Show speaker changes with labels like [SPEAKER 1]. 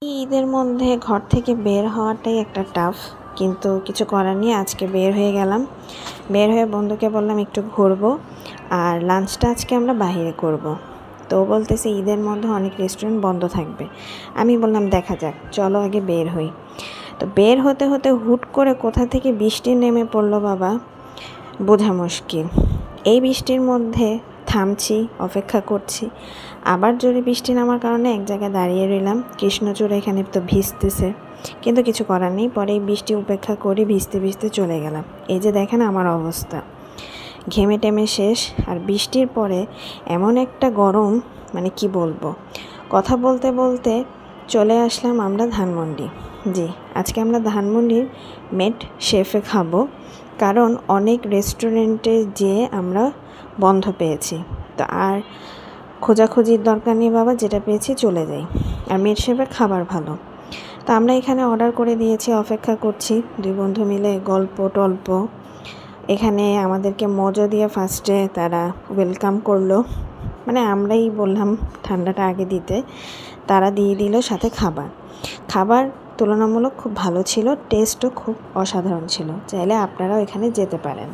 [SPEAKER 1] ঈদের মধ্যে ঘর থেকে বের হওয়াটাই একটা টাফ, কিন্তু কিছু করার নেই। আজকে বের হয়ে গেলাম। বের হয়ে বন্ধুকে বললাম একটু ঘুরবো, আর লাঞ্চটা আজকে আমরা বাইরে করব। তো বলতেছে ঈদের মধ্যে অনেক রেস্টুরেন্ট বন্ধ থাকবে। আমি বললাম দেখা যাক, চলো আগে বের হই। তো বের হতে হতে হুট করে কোথা থেকে বৃষ্টি নেমে পড়লো বাবা, বোঝা মুশকিল। এই বৃষ্টির মধ্যে থামছি, অপেক্ষা করছি, আবার জোরে বৃষ্টি নামার কারণে এক জায়গায় দাঁড়িয়ে রইলাম। কৃষ্ণচূড়া এখানে তো ভিজতেছে, কিন্তু কিছু করার নেই। পরে এই বৃষ্টি উপেক্ষা করে ভিজতে ভিজতে চলে গেলাম। এই যে দেখেন আমার অবস্থা, ঘেমে টেমে শেষ। আর বৃষ্টির পরে এমন একটা গরম, মানে কি বলবো। কথা বলতে বলতে চলে আসলাম আমরা ধানমন্ডি। জি, আজকে আমরা ধানমন্ডির মেড শেফে খাবো, কারণ অনেক রেস্টুরেন্টে যেয়ে আমরা বন্ধ পেয়েছি। তো আর খোঁজাখুঁজির দরকার নেই বাবা, যেটা পেয়েছি চলে যাই। আর মেড শেফের খাবার ভালো। তো আমরা এখানে অর্ডার করে দিয়েছি, অপেক্ষা করছি। দুই বন্ধু মিলে গল্প টল্প। এখানে আমাদেরকে মজা দিয়ে ফার্স্টে তারা ওয়েলকাম করলো, মানে আমরাই বললাম ঠান্ডাটা আগে দিতে, তারা দিয়ে দিল সাথে খাবার। খাবার তুলনামূলক খুব ভালো ছিল, টেস্টও খুব অসাধারণ ছিল। চাইলে আপনারাও এখানে যেতে পারেন।